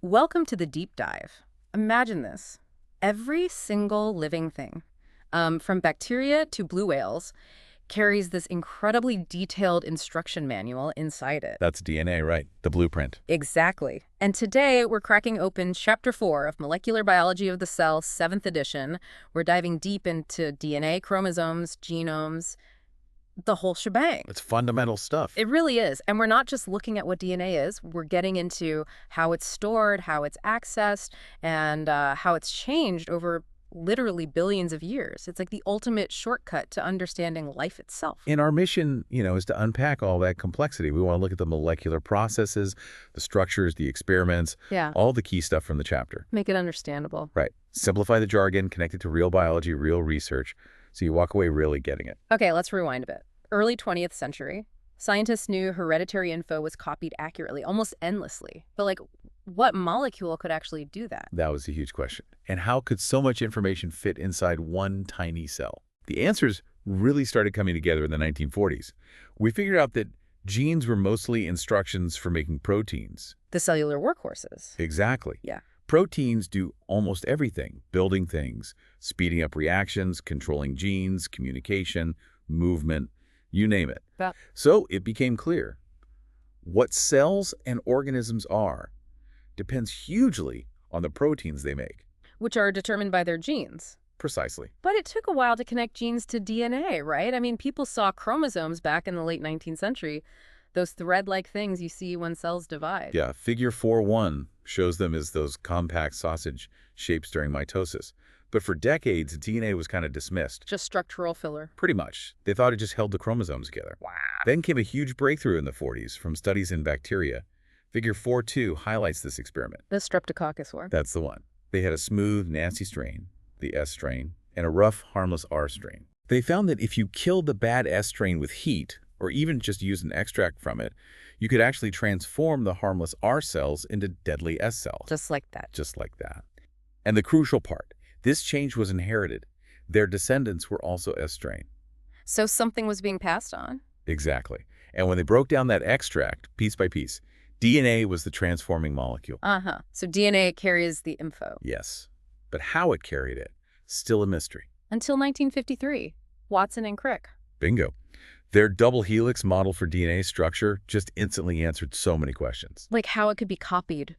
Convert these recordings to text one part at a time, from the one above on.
Welcome to the deep dive. Imagine this. Every single living thing, from bacteria to blue whales, carries this incredibly detailed instruction manual inside it. That's DNA, right? The blueprint. Exactly. And today we're cracking open Chapter 4 of Molecular Biology of the Cell, 7th edition. We're diving deep into DNA, chromosomes, genomes, the whole shebang. It's fundamental stuff. It really is. And we're not just looking at what DNA is. We're getting into how it's stored, how it's accessed, and how it's changed over literally billions of years. It's like the ultimate shortcut to understanding life itself. And our mission, is to unpack all that complexity. We want to look at the molecular processes, the structures, the experiments, Yeah. all the key stuff from the chapter. Make it understandable. Right. Simplify the jargon, connect it to real biology, real research, so you walk away really getting it. Okay, let's rewind a bit. Early 20th century, scientists knew hereditary info was copied accurately, almost endlessly. But what molecule could actually do that? That was a huge question. And how could so much information fit inside one tiny cell? The answers really started coming together in the 1940s. We figured out that genes were mostly instructions for making proteins. The cellular workhorses. Exactly. Yeah. Proteins do almost everything, building things, speeding up reactions, controlling genes, communication, movement, you name it. That- So it became clear. What cells and organisms are depends hugely on the proteins they make. Which are determined by their genes. Precisely. But it took a while to connect genes to DNA, right? I mean, people saw chromosomes back in the late 19th century, those thread-like things you see when cells divide. Yeah, figure 4.1 shows them as those compact sausage shapes during mitosis. But for decades, DNA was kind of dismissed. Just structural filler. Pretty much. They thought it just held the chromosomes together. Wow. Then came a huge breakthrough in the 40s from studies in bacteria. Figure 4.2 highlights this experiment. The streptococcus one. That's the one. They had a smooth, nasty strain, the S strain, and a rough, harmless R strain. They found that if you killed the bad S strain with heat, or even just used an extract from it, you could actually transform the harmless R cells into deadly S cells. Just like that. Just like that. And the crucial part, this change was inherited. Their descendants were also S strain. So something was being passed on? Exactly. And when they broke down that extract, piece by piece, DNA was the transforming molecule. Uh-huh. So DNA carries the info. Yes. But how it carried it, still a mystery. Until 1953. Watson and Crick. Bingo. Their double helix model for DNA structure just instantly answered so many questions. Like how it could be copied,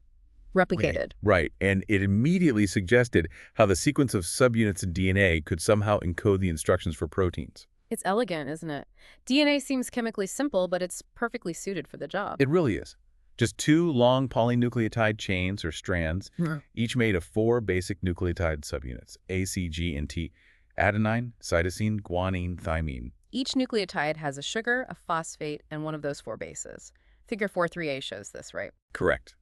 replicated. Right. And it immediately suggested how the sequence of subunits in DNA could somehow encode the instructions for proteins. It's elegant, isn't it? DNA seems chemically simple, but it's perfectly suited for the job. It really is. Just two long polynucleotide chains or strands, each made of 4 basic nucleotide subunits, A, C, G, and T, adenine, cytosine, guanine, thymine. Each nucleotide has a sugar, a phosphate, and one of those 4 bases. Figure 4.3a shows this, right? Correct.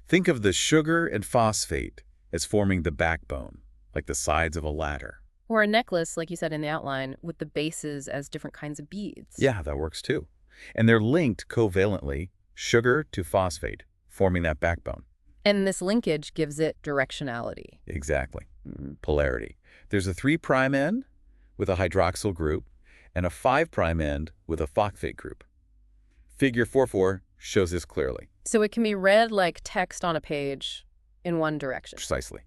Think of the sugar and phosphate as forming the backbone, like the sides of a ladder. Or a necklace, like you said in the outline, with the bases as different kinds of beads. Yeah, that works too. And they're linked covalently, sugar to phosphate, forming that backbone. And this linkage gives it directionality. Exactly. Polarity. There's a 3' end with a hydroxyl group and a 5' end with a phosphate group. Figure 4.4 shows this clearly. So it can be read like text on a page in one direction. Precisely.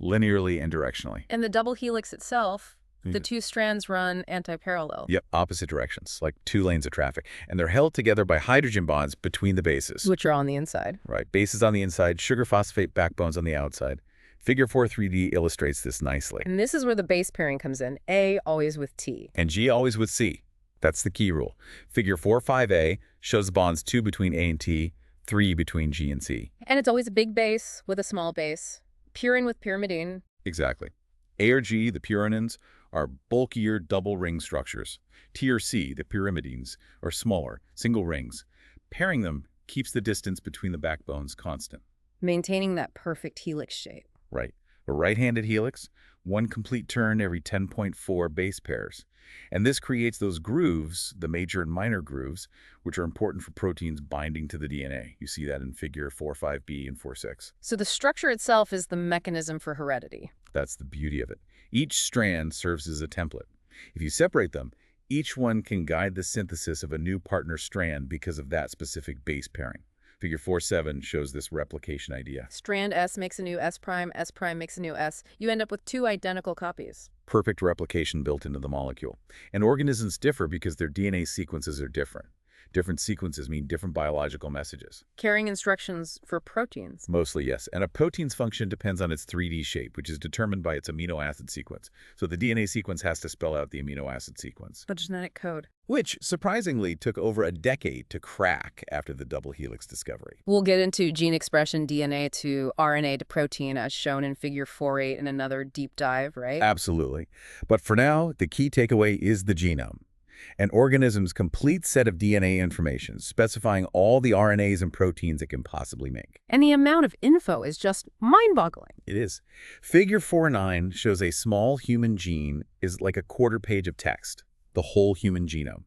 Linearly and directionally. And the double helix itself, the 2 strands run anti-parallel. Yep, opposite directions, like 2 lanes of traffic. And they're held together by hydrogen bonds between the bases. Which are on the inside. Right, bases on the inside, sugar-phosphate backbones on the outside. Figure 4.3d illustrates this nicely. And this is where the base pairing comes in. A always with T. And G always with C. That's the key rule. Figure 4.5a shows the bonds 2 between A and T, 3 between G and C. And it's always a big base with a small base. Purine with pyrimidine. Exactly. A or G, the purinins, are bulkier double ring structures. T or C, the pyrimidines, are smaller, single rings. Pairing them keeps the distance between the backbones constant. Maintaining that perfect helix shape. Right. A right-handed helix, 1 complete turn every 10.4 base pairs. And this creates those grooves, the major and minor grooves, which are important for proteins binding to the DNA. You see that in figure 4.5b and 4.6. So the structure itself is the mechanism for heredity. That's the beauty of it. Each strand serves as a template. If you separate them, each one can guide the synthesis of a new partner strand because of that specific base pairing. Figure 4-7 shows this replication idea. Strand S makes a new S prime makes a new S. You end up with two identical copies. Perfect replication built into the molecule. And organisms differ because their DNA sequences are different. Different sequences mean different biological messages. Carrying instructions for proteins. Mostly, yes. And a protein's function depends on its 3D shape, which is determined by its amino acid sequence. So the DNA sequence has to spell out the amino acid sequence. The genetic code. Which, surprisingly, took over a decade to crack after the double helix discovery. We'll get into gene expression DNA to RNA to protein as shown in figure 4-8 in another deep dive, right? Absolutely. But for now, the key takeaway is the genome. An organism's complete set of DNA information, specifying all the RNAs and proteins it can possibly make. And the amount of info is just mind-boggling. It is. Figure 4-9 shows a small human gene is like a quarter page of text, the whole human genome.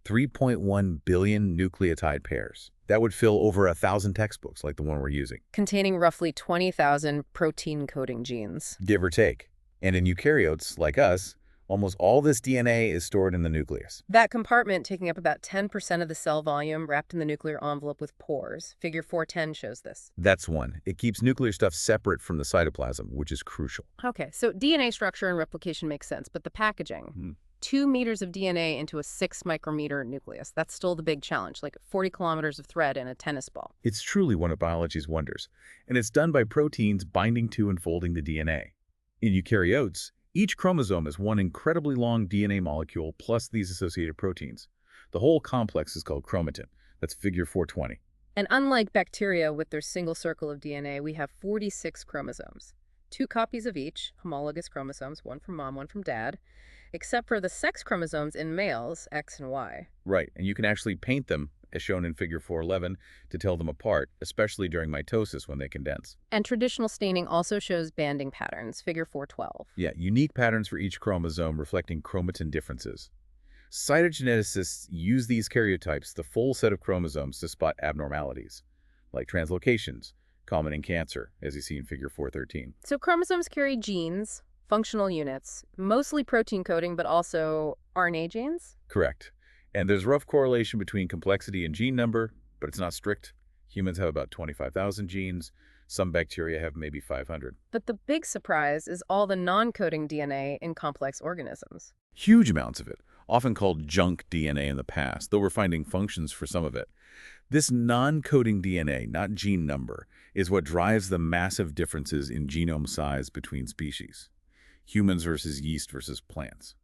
3.1 billion nucleotide pairs. That would fill over 1,000 textbooks like the one we're using. Containing roughly 20,000 protein-coding genes. Give or take. And in eukaryotes, like us, almost all this DNA is stored in the nucleus. That compartment taking up about 10% of the cell volume wrapped in the nuclear envelope with pores. Figure 410 shows this. That's one. It keeps nuclear stuff separate from the cytoplasm, which is crucial. Okay, so DNA structure and replication makes sense, but the packaging. 2 meters of DNA into a 6 micrometer nucleus. That's still the big challenge, like 40 kilometers of thread in a tennis ball. It's truly one of biology's wonders, and it's done by proteins binding to and folding the DNA. In eukaryotes, each chromosome is one incredibly long DNA molecule plus these associated proteins. The whole complex is called chromatin. That's figure 420. And unlike bacteria with their single circle of DNA, we have 46 chromosomes. 2 copies of each, homologous chromosomes, one from mom, one from dad, except for the sex chromosomes in males, X and Y. Right, and you can actually paint them, as shown in figure 411, to tell them apart, especially during mitosis when they condense. And traditional staining also shows banding patterns, figure 412. Yeah, unique patterns for each chromosome reflecting chromatin differences. Cytogeneticists use these karyotypes, the full set of chromosomes, to spot abnormalities, like translocations, common in cancer, as you see in figure 413. So chromosomes carry genes, functional units, mostly protein coding, but also RNA genes? Correct. And there's rough correlation between complexity and gene number, but it's not strict. Humans have about 25,000 genes. Some bacteria have maybe 500. But the big surprise is all the non-coding DNA in complex organisms. Huge amounts of it, often called junk DNA in the past, though we're finding functions for some of it. This non-coding DNA, not gene number, is what drives the massive differences in genome size between species. Humans versus yeast versus plants.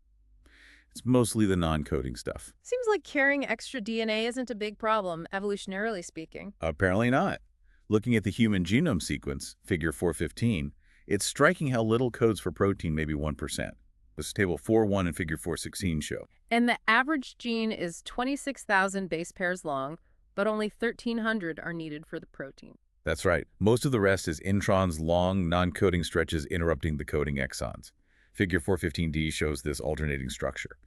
It's mostly the non-coding stuff. Seems like carrying extra DNA isn't a big problem, evolutionarily speaking. Apparently not. Looking at the human genome sequence, figure 415, it's striking how little codes for protein, maybe 1%. This table 4.1 and figure 416 show. And the average gene is 26,000 base pairs long, but only 1,300 are needed for the protein. That's right. Most of the rest is introns, long, non-coding stretches interrupting the coding exons. Figure 415d shows this alternating structure.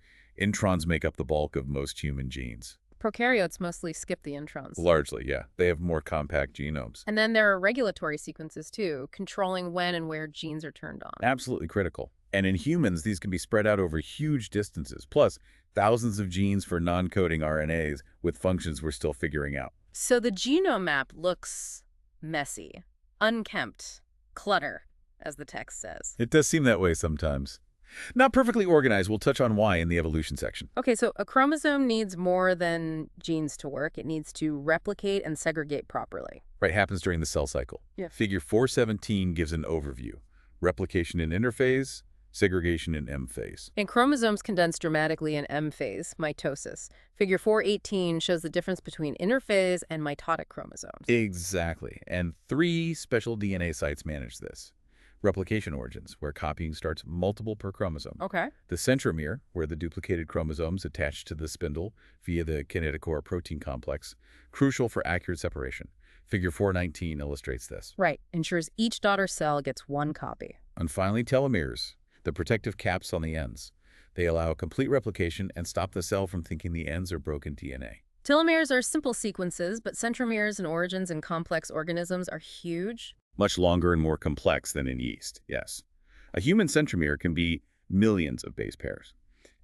Introns make up the bulk of most human genes. Prokaryotes mostly skip the introns. Largely, yeah. They have more compact genomes. And then there are regulatory sequences too, controlling when and where genes are turned on. Absolutely critical. And in humans, these can be spread out over huge distances, plus thousands of genes for non-coding RNAs with functions we're still figuring out. So the genome map looks messy, unkempt, clutter, as the text says. It does seem that way sometimes. Not perfectly organized. We'll touch on why in the evolution section. Okay, so a chromosome needs more than genes to work. It needs to replicate and segregate properly. Right, happens during the cell cycle. Yeah. Figure 417 gives an overview. Replication in interphase, segregation in M phase. And chromosomes condense dramatically in M phase, mitosis. Figure 418 shows the difference between interphase and mitotic chromosomes. Exactly. And 3 special DNA sites manage this. Replication origins, where copying starts multiple per chromosome. Okay. The centromere, where the duplicated chromosomes attach to the spindle via the kinetochore protein complex, crucial for accurate separation. Figure 419 illustrates this. Right. Ensures each daughter cell gets one copy. And finally, telomeres, the protective caps on the ends. They allow complete replication and stop the cell from thinking the ends are broken DNA. Telomeres are simple sequences, but centromeres and origins in complex organisms are huge. Much longer and more complex than in yeast, yes. A human centromere can be millions of base pairs.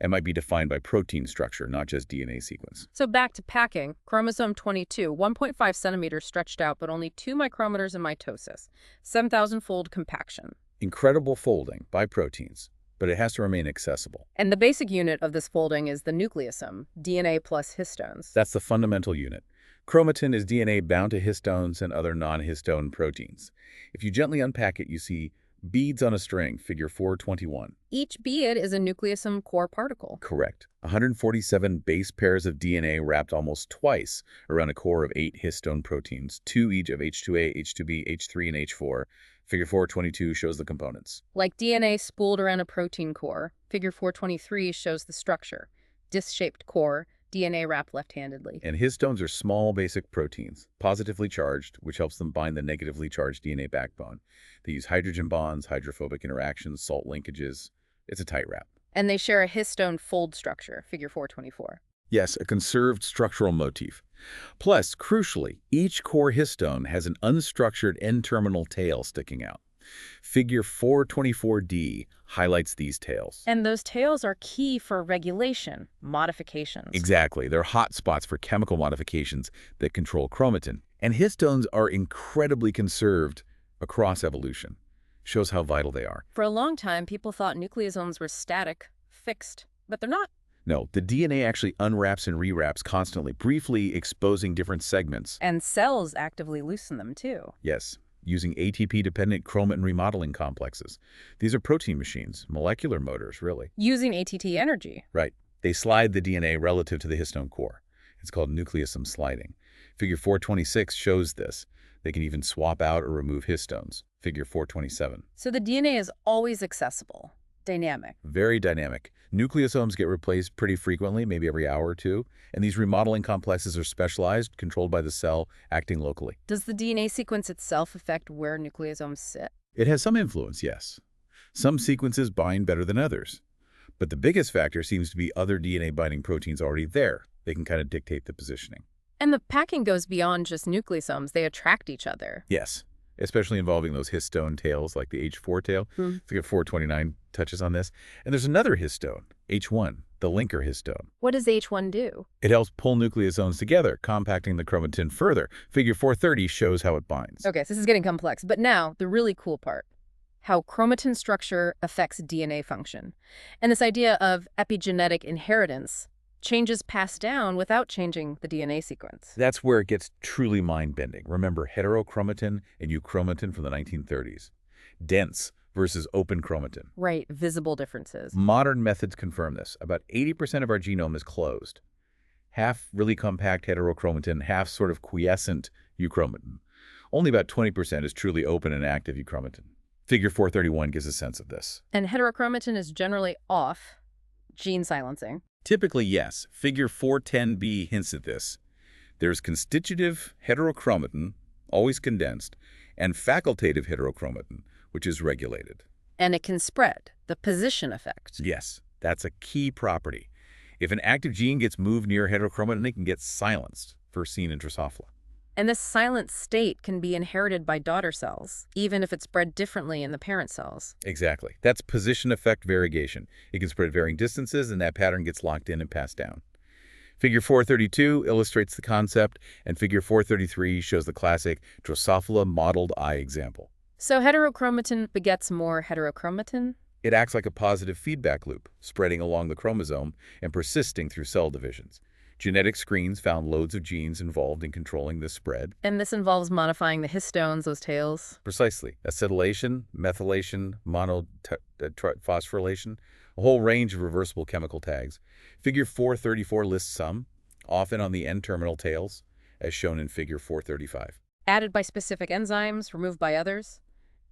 and might be defined by protein structure, not just DNA sequence. So back to packing, chromosome 22, 1.5 centimeters stretched out, but only 2 micrometers in mitosis, 7,000-fold compaction. Incredible folding by proteins, but it has to remain accessible. And the basic unit of this folding is the nucleosome, DNA plus histones. That's the fundamental unit. Chromatin is DNA bound to histones and other non-histone proteins. If you gently unpack it, you see beads on a string, figure 421. Each bead is a nucleosome core particle. Correct. 147 base pairs of DNA wrapped almost twice around a core of 8 histone proteins, 2 each of H2A, H2B, H3, and H4. Figure 422 shows the components. Like DNA spooled around a protein core, figure 423 shows the structure. Disc-shaped core, DNA wrapped left-handedly. And histones are small basic proteins, positively charged, which helps them bind the negatively charged DNA backbone. They use hydrogen bonds, hydrophobic interactions, salt linkages. It's a tight wrap. And they share a histone fold structure, figure 424. Yes, a conserved structural motif. Plus, crucially, each core histone has an unstructured N-terminal tail sticking out. Figure 424D highlights these tails. And those tails are key for regulation, modifications. Exactly. They're hot spots for chemical modifications that control chromatin. And histones are incredibly conserved across evolution. Shows how vital they are. For a long time, people thought nucleosomes were static, fixed, but they're not. No, the DNA actually unwraps and rewraps constantly, briefly exposing different segments. And cells actively loosen them, too. Yes, using ATP-dependent chromatin remodeling complexes. These are protein machines, molecular motors, really. Using ATT energy. Right. They slide the DNA relative to the histone core. It's called nucleosome sliding. Figure 426 shows this. They can even swap out or remove histones. Figure 427. So the DNA is always accessible, dynamic. Very dynamic. Nucleosomes get replaced pretty frequently, maybe every hour or two, and these remodeling complexes are specialized, controlled by the cell, acting locally. Does the DNA sequence itself affect where nucleosomes sit? It has some influence, yes. Some sequences bind better than others. But the biggest factor seems to be other DNA-binding proteins already there. They can kind of dictate the positioning. And the packing goes beyond just nucleosomes. They attract each other. Yes, especially involving those histone tails like the H4 tail. Figure 429 touches on this. And there's another histone, H1, the linker histone. What does H1 do? It helps pull nucleosomes together, compacting the chromatin further. Figure 430 shows how it binds. Okay, so this is getting complex. But now, the really cool part. How chromatin structure affects DNA function. And this idea of epigenetic inheritance, changes passed down without changing the DNA sequence. That's where it gets truly mind-bending. Remember heterochromatin and euchromatin from the 1930s. Dense versus open chromatin. Right, visible differences. Modern methods confirm this. About 80% of our genome is closed. Half really compact heterochromatin, half sort of quiescent euchromatin. Only about 20% is truly open and active euchromatin. Figure 431 gives a sense of this. And heterochromatin is generally off, gene silencing. Typically, yes. Figure 410b hints at this. There's constitutive heterochromatin, always condensed, and facultative heterochromatin, which is regulated. And it can spread, the position effect. Yes, that's a key property. If an active gene gets moved near heterochromatin, it can get silenced, first seen in Drosophila. And this silent state can be inherited by daughter cells, even if it's spread differently in the parent cells. Exactly. That's position effect variegation. It can spread varying distances, and that pattern gets locked in and passed down. Figure 432 illustrates the concept, and Figure 433 shows the classic Drosophila modeled eye example. So heterochromatin begets more heterochromatin? It acts like a positive feedback loop, spreading along the chromosome and persisting through cell divisions. Genetic screens found loads of genes involved in controlling this spread. And this involves modifying the histones, those tails? Precisely. Acetylation, methylation, monophosphorylation, a whole range of reversible chemical tags. Figure 434 lists some, often on the N-terminal tails, as shown in Figure 435. Added by specific enzymes, removed by others?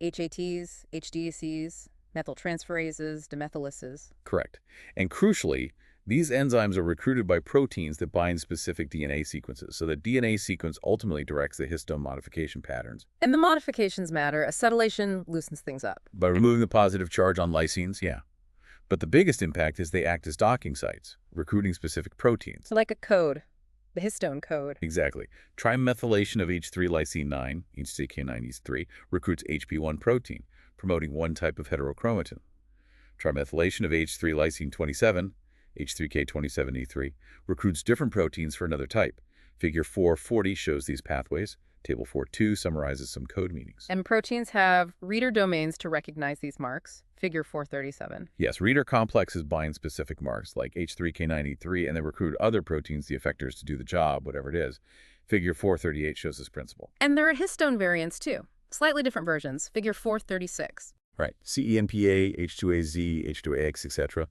HATs, HDACs, methyltransferases, demethylases? Correct. And crucially, these enzymes are recruited by proteins that bind specific DNA sequences, so the DNA sequence ultimately directs the histone modification patterns. And the modifications matter. Acetylation loosens things up. By removing the positive charge on lysines, yeah. But the biggest impact is they act as docking sites, recruiting specific proteins. So like a code, the histone code. Exactly. Trimethylation of H3 lysine 9, HCK9E3, recruits HP1 protein, promoting one type of heterochromatin. Trimethylation of H3 lysine 27, H3K27E3, recruits different proteins for another type. Figure 440 shows these pathways. Table 4.2 summarizes some code meanings. And proteins have reader domains to recognize these marks. Figure 437. Yes, reader complexes bind specific marks like H3K93 and they recruit other proteins, the effectors, to do the job, whatever it is. Figure 438 shows this principle. And there are histone variants too. Slightly different versions. Figure 436. Right. CENPA, H2AZ, H2AX, etc.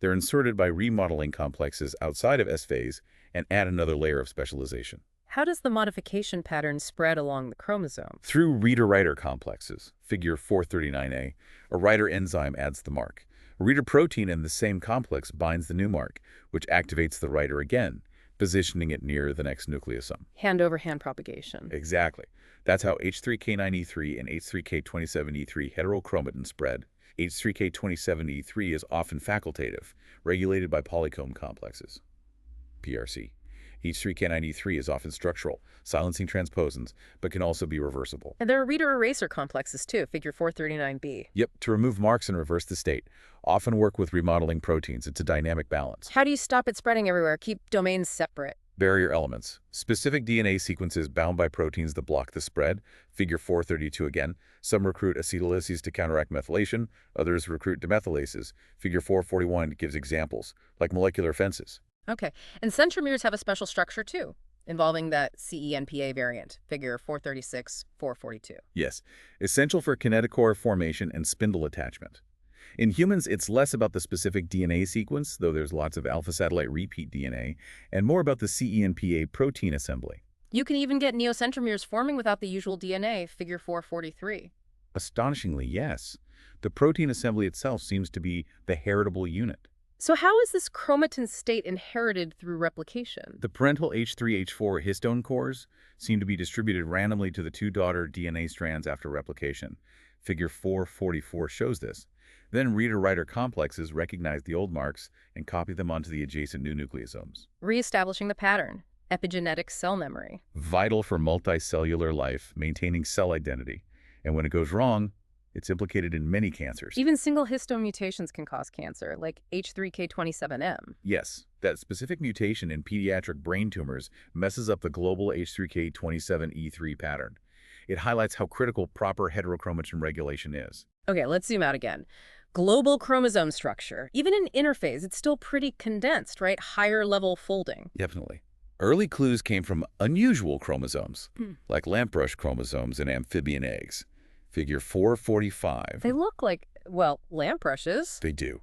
They're inserted by remodeling complexes outside of S phase and add another layer of specialization. How does the modification pattern spread along the chromosome? Through reader-writer complexes, figure 439A, a writer enzyme adds the mark. A reader protein in the same complex binds the new mark, which activates the writer again, positioning it near the next nucleosome. Hand-over-hand propagation. Exactly. That's how H3K93 and H3K27E3 heterochromatin spread. H3K27E3 is often facultative, regulated by polycomb complexes. PRC. H3K93 is often structural, silencing transposons, but can also be reversible. And there are reader eraser complexes too, figure 439B. Yep, to remove marks and reverse the state. Often work with remodeling proteins. It's a dynamic balance. How do you stop it spreading everywhere? Keep domains separate. Barrier elements. Specific DNA sequences bound by proteins that block the spread. Figure 432 again. Some recruit acetylases to counteract methylation. Others recruit demethylases. Figure 441 gives examples, like molecular fences. Okay. And centromeres have a special structure too, involving that CENPA variant, figure 436, 442. Yes, essential for kinetochore formation and spindle attachment. In humans, it's less about the specific DNA sequence, though there's lots of alpha satellite repeat DNA, and more about the CENPA protein assembly. You can even get neocentromeres forming without the usual DNA, figure 443. Astonishingly, yes. The protein assembly itself seems to be the heritable unit. So how is this chromatin state inherited through replication? The parental H3H4 histone cores seem to be distributed randomly to the two daughter DNA strands after replication. Figure 444 shows this. Then reader-writer complexes recognize the old marks and copy them onto the adjacent new nucleosomes. Reestablishing the pattern. Epigenetic cell memory. Vital for multicellular life, maintaining cell identity. And when it goes wrong, it's implicated in many cancers. Even single histone mutations can cause cancer, like H3K27M. Yes, that specific mutation in pediatric brain tumors messes up the global H3K27E3 pattern. It highlights how critical proper heterochromatin regulation is. Okay, let's zoom out again. Global chromosome structure. Even in interphase, it's still pretty condensed, right? Higher level folding. Definitely. Early clues came from unusual chromosomes, like lampbrush chromosomes in amphibian eggs. Figure 445. They look like, well, lampbrushes. They do.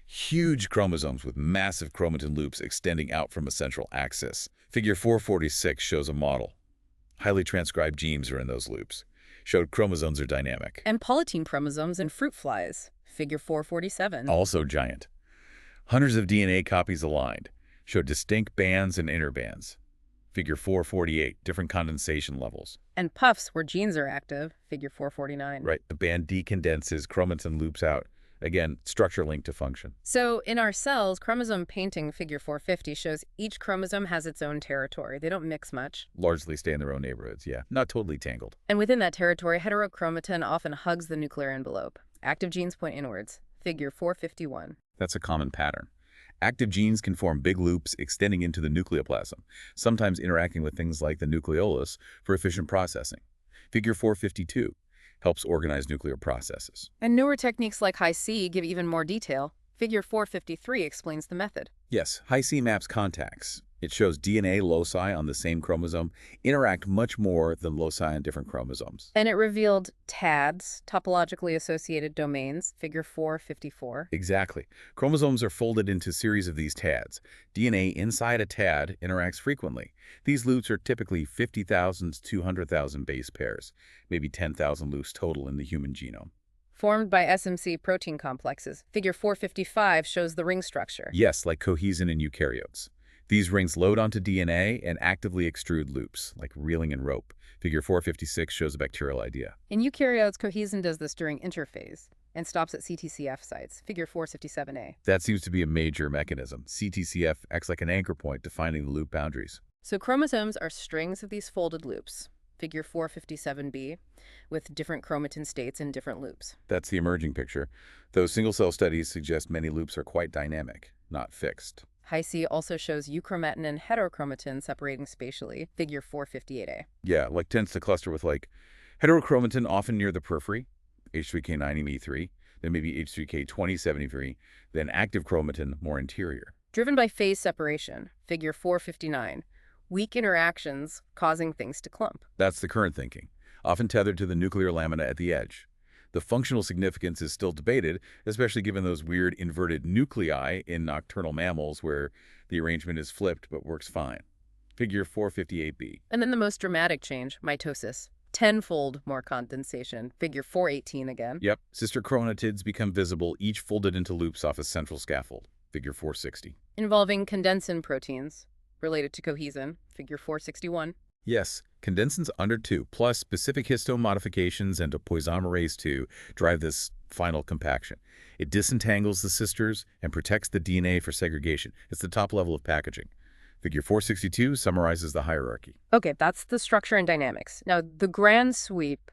Huge chromosomes with massive chromatin loops extending out from a central axis. Figure 446 shows a model. Highly transcribed genes are in those loops. Showed chromosomes are dynamic. And polytene chromosomes in fruit flies. Figure 447. Also giant. Hundreds of DNA copies aligned. Showed distinct bands and inner bands. Figure 448, different condensation levels. And puffs where genes are active. Figure 449. Right, the band decondenses, chromatin loops out. Again, structure linked to function. So in our cells, chromosome painting figure 450 shows each chromosome has its own territory. They don't mix much. Largely stay in their own neighborhoods, yeah. Not totally tangled. And within that territory, heterochromatin often hugs the nuclear envelope. Active genes point inwards. Figure 451. That's a common pattern. Active genes can form big loops extending into the nucleoplasm, sometimes interacting with things like the nucleolus for efficient processing. Figure 452 helps organize nuclear processes. And newer techniques like Hi-C give even more detail. Figure 453 explains the method. Yes, Hi-C maps contacts. It shows DNA loci on the same chromosome interact much more than loci on different chromosomes. And it revealed TADs, topologically associated domains, figure 454. Exactly. Chromosomes are folded into series of these TADs. DNA inside a TAD interacts frequently. These loops are typically 50,000 to 200,000 base pairs, maybe 10,000 loops total in the human genome. Formed by SMC protein complexes. Figure 455 shows the ring structure. Yes, like cohesin in eukaryotes. These rings load onto DNA and actively extrude loops, like reeling in rope. Figure 456 shows a bacterial idea. In eukaryotes, cohesin does this during interphase and stops at CTCF sites. Figure 457A. That seems to be a major mechanism. CTCF acts like an anchor point defining the loop boundaries. So chromosomes are strings of these folded loops. Figure 457B, with different chromatin states in different loops. That's the emerging picture, though single-cell studies suggest many loops are quite dynamic. not fixed. Hi-C also shows euchromatin and heterochromatin separating spatially, figure 458a. Yeah, like tends to cluster with like heterochromatin often near the periphery, H3K9Me3, then maybe H3K2073, then active chromatin more interior. Driven by phase separation, figure 459, weak interactions causing things to clump. That's the current thinking, often tethered to the nuclear lamina at the edge. The functional significance is still debated, especially given those weird inverted nuclei in nocturnal mammals where the arrangement is flipped but works fine. Figure 458b. And then the most dramatic change, mitosis. Tenfold more condensation, figure 418 again. Yep, sister chromatids become visible, each folded into loops off a central scaffold, figure 460. Involving condensin proteins, related to cohesin, figure 461. Yes, condensins under 2, plus specific histone modifications and topoisomerase 2 drive this final compaction. It disentangles the sisters and protects the DNA for segregation. It's the top level of packaging. Figure 462 summarizes the hierarchy. Okay, that's the structure and dynamics. Now, the grand sweep,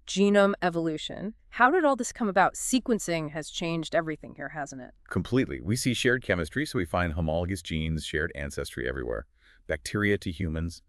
genome evolution. How did all this come about? Sequencing has changed everything here, hasn't it? Completely. We see shared chemistry, so we find homologous genes, shared ancestry everywhere. Bacteria to humans.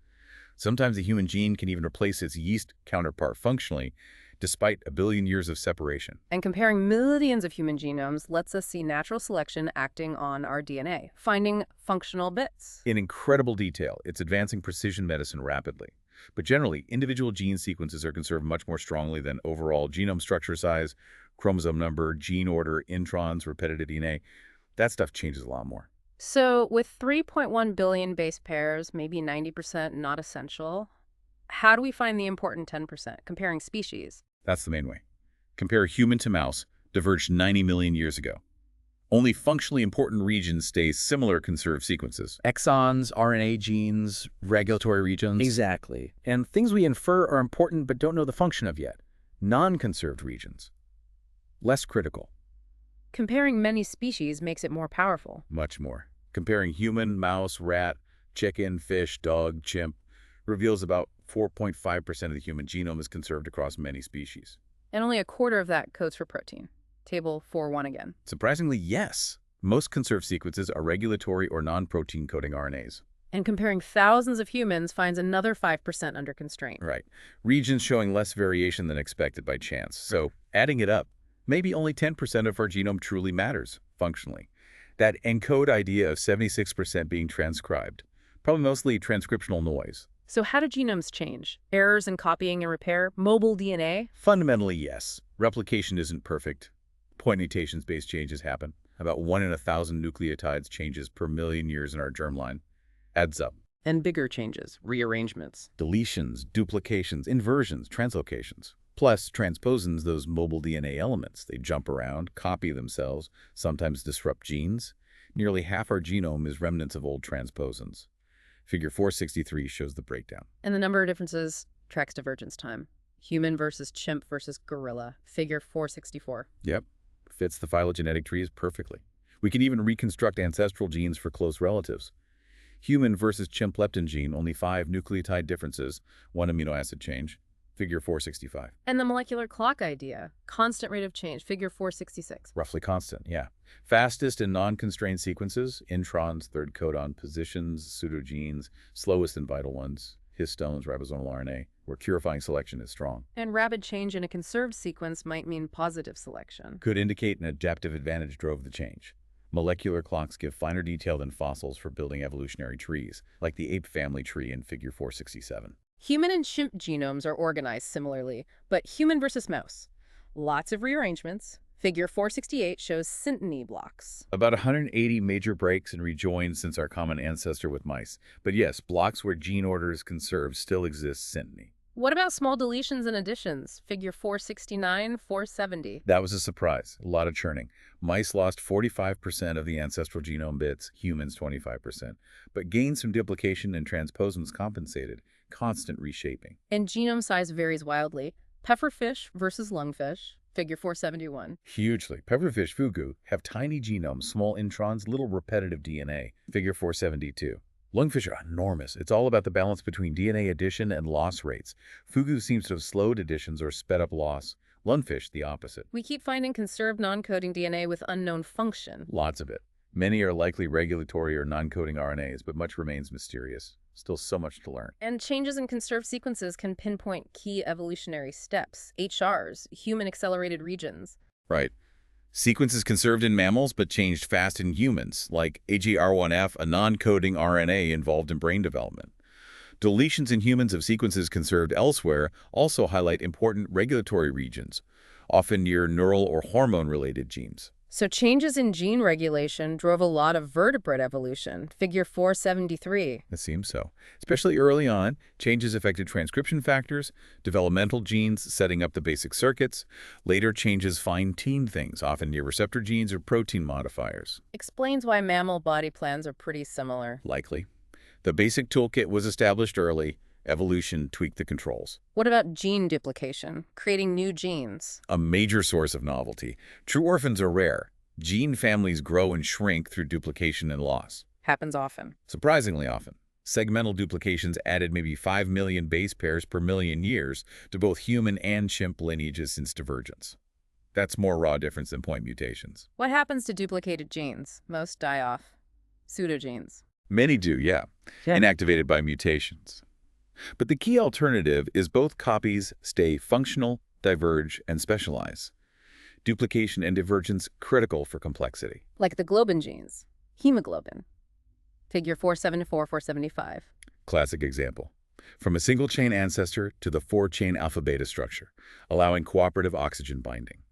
Sometimes a human gene can even replace its yeast counterpart functionally, despite a billion years of separation. And comparing millions of human genomes lets us see natural selection acting on our DNA, finding functional bits. In incredible detail, it's advancing precision medicine rapidly. But generally, individual gene sequences are conserved much more strongly than overall genome structure size, chromosome number, gene order, introns, repetitive DNA. That stuff changes a lot more. So with 3.1 billion base pairs, maybe 90% not essential, how do we find the important 10%, comparing species? That's the main way. Compare human to mouse, diverged 90 million years ago. Only functionally important regions stay similar conserved sequences. Exons, RNA genes, regulatory regions. Exactly. And things we infer are important but don't know the function of yet. Non-conserved regions. Less critical. Comparing many species makes it more powerful. Much more. Comparing human, mouse, rat, chicken, fish, dog, chimp reveals about 4.5% of the human genome is conserved across many species. And only a quarter of that codes for protein. Table 4.1 again. Surprisingly, yes. Most conserved sequences are regulatory or non-protein coding RNAs. And comparing thousands of humans finds another 5% under constraint. Right. Regions showing less variation than expected by chance. So, adding it up, maybe only 10% of our genome truly matters, functionally. That ENCODE idea of 76% being transcribed, probably mostly transcriptional noise. So how do genomes change? Errors in copying and repair? Mobile DNA? Fundamentally, yes. Replication isn't perfect. Point mutations-based changes happen. About 1 in 1,000 nucleotides changes per million years in our germline. Adds up. And bigger changes, rearrangements. Deletions, duplications, inversions, translocations. Plus, transposons, those mobile DNA elements. They jump around, copy themselves, sometimes disrupt genes. Nearly half our genome is remnants of old transposons. Figure 463 shows the breakdown. And the number of differences tracks divergence time. Human versus chimp versus gorilla. Figure 464. Yep, fits the phylogenetic trees perfectly. We can even reconstruct ancestral genes for close relatives. Human versus chimp leptin gene, only 5 nucleotide differences, 1 amino acid change. Figure 465. And the molecular clock idea. Constant rate of change. Figure 466. Roughly constant, yeah. Fastest in non-constrained sequences, introns, third codon positions, pseudogenes, slowest in vital ones, histones, ribosomal RNA, where purifying selection is strong. And rapid change in a conserved sequence might mean positive selection. Could indicate an adaptive advantage drove the change. Molecular clocks give finer detail than fossils for building evolutionary trees, like the ape family tree in Figure 467. Human and chimp genomes are organized similarly, but human versus mouse. Lots of rearrangements. Figure 468 shows synteny blocks. About 180 major breaks and rejoins since our common ancestor with mice. But yes, blocks where gene order is conserved still exist synteny. What about small deletions and additions? Figure 469, 470. That was a surprise. A lot of churning. Mice lost 45% of the ancestral genome bits, humans 25%. But gains from duplication and transposons compensated. Constant reshaping. And genome size varies wildly. Pufferfish versus lungfish. Figure 471. Hugely. Pufferfish fugu have tiny genomes, small introns, little repetitive DNA. Figure 472. Lungfish are enormous. It's all about the balance between DNA addition and loss rates. Fugu seems to have slowed additions or sped up loss. Lungfish, the opposite. We keep finding conserved non-coding DNA with unknown function. Lots of it. Many are likely regulatory or non-coding RNAs, but much remains mysterious. Still so much to learn. And changes in conserved sequences can pinpoint key evolutionary steps, HRs, human accelerated regions. Right. Sequences conserved in mammals but changed fast in humans, like AGR1F, a non-coding RNA involved in brain development. Deletions in humans of sequences conserved elsewhere also highlight important regulatory regions, often near neural or hormone-related genes. So changes in gene regulation drove a lot of vertebrate evolution, figure 473. It seems so. Especially early on, changes affected transcription factors, developmental genes setting up the basic circuits. Later changes fine-tuned things, often near receptor genes or protein modifiers. Explains why mammal body plans are pretty similar. Likely. The basic toolkit was established early. Evolution tweaked the controls. What about gene duplication, creating new genes? A major source of novelty. True orphans are rare. Gene families grow and shrink through duplication and loss. Happens often. Surprisingly often. Segmental duplications added maybe 5 million base pairs per million years to both human and chimp lineages since divergence. That's more raw difference than point mutations. What happens to duplicated genes? Most die off. Pseudogenes. Many do, yeah. Inactivated by mutations. But the key alternative is both copies stay functional, diverge, and specialize. Duplication and divergence critical for complexity. Like the globin genes. Hemoglobin. Figure 474, 475. Classic example. From a single-chain ancestor to the 4-chain alpha-beta structure, allowing cooperative oxygen binding.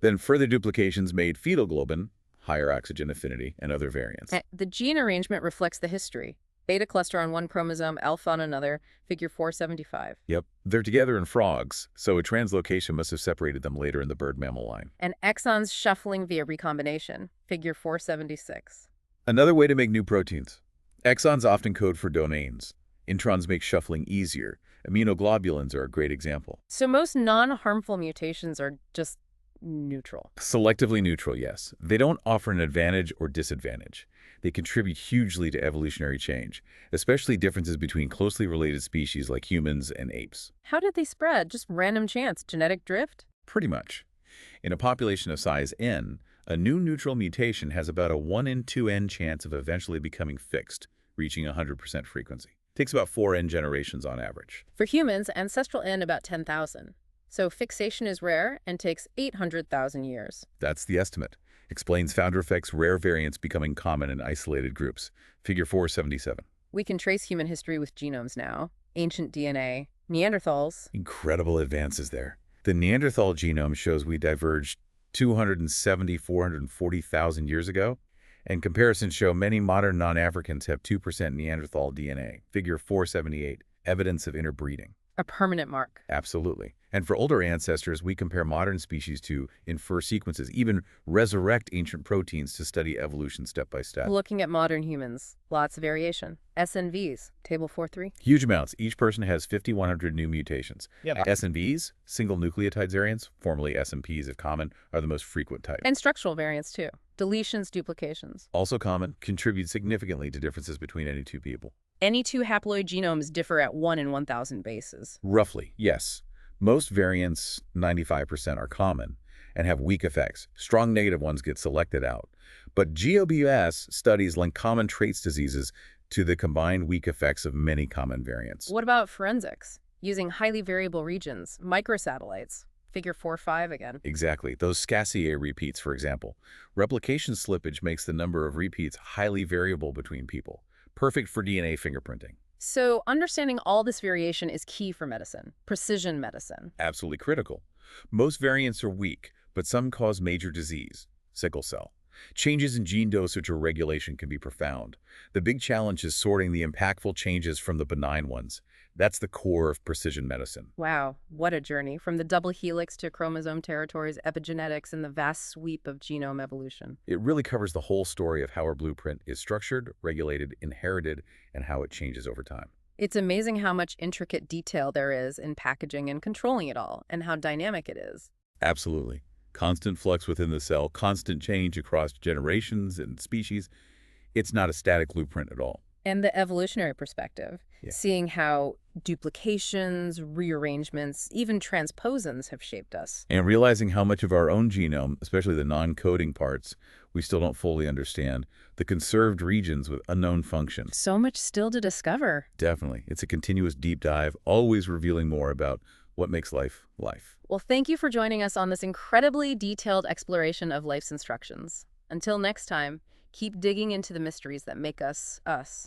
Then further duplications made fetal globin, higher oxygen affinity, and other variants. The gene arrangement reflects the history. Beta cluster on one chromosome, alpha on another, figure 475. Yep, they're together in frogs, so a translocation must have separated them later in the bird mammal line. And exons shuffling via recombination, figure 476. Another way to make new proteins. Exons often code for domains. Introns make shuffling easier. Immunoglobulins are a great example. So most non-harmful mutations are just neutral. Selectively neutral, yes. They don't offer an advantage or disadvantage. They contribute hugely to evolutionary change, especially differences between closely related species like humans and apes. How did they spread? Just random chance, genetic drift? Pretty much. In a population of size n, a new neutral mutation has about a 1 in 2n chance of eventually becoming fixed, reaching 100% frequency. Takes about 4n generations on average. For humans, ancestral N about 10,000. So fixation is rare and takes 800,000 years. That's the estimate. Explains founder effects rare variants becoming common in isolated groups. Figure 477. We can trace human history with genomes now. Ancient DNA, Neanderthals. Incredible advances there. The Neanderthal genome shows we diverged 440,000 years ago, and comparisons show many modern non-Africans have 2% Neanderthal DNA. Figure 478, evidence of interbreeding. A permanent mark. Absolutely. And for older ancestors, we compare modern species to infer sequences, even resurrect ancient proteins to study evolution step by step. Looking at modern humans, lots of variation. SNVs, table 4.3. Huge amounts. Each person has 5,100 new mutations. Yep. SNVs, single nucleotide variants, formerly SNPs if common, are the most frequent type. And structural variants, too. Deletions, duplications. Also common, contribute significantly to differences between any two people. Any two haploid genomes differ at 1 in 1,000 bases. Roughly, yes. Most variants, 95%, are common and have weak effects. Strong negative ones get selected out. But GOBS studies link common traits diseases to the combined weak effects of many common variants. What about forensics? Using highly variable regions, microsatellites. Figure 4.5 again. Exactly. Those Scassier repeats, for example. Replication slippage makes the number of repeats highly variable between people. Perfect for DNA fingerprinting. So understanding all this variation is key for medicine, precision medicine. Absolutely critical. Most variants are weak, but some cause major disease, sickle cell. Changes in gene dosage or regulation can be profound. The big challenge is sorting the impactful changes from the benign ones. That's the core of precision medicine. Wow, what a journey. From the double helix to chromosome territories, epigenetics, and the vast sweep of genome evolution. It really covers the whole story of how our blueprint is structured, regulated, inherited, and how it changes over time. It's amazing how much intricate detail there is in packaging and controlling it all, and how dynamic it is. Absolutely. Constant flux within the cell, constant change across generations and species. It's not a static blueprint at all. And the evolutionary perspective, Yeah. seeing how duplications, rearrangements, even transposons have shaped us. And realizing how much of our own genome, especially the non-coding parts, we still don't fully understand, the conserved regions with unknown functions. So much still to discover. Definitely. It's a continuous deep dive, always revealing more about what makes life life. Well, thank you for joining us on this incredibly detailed exploration of life's instructions. Until next time, keep digging into the mysteries that make us, us.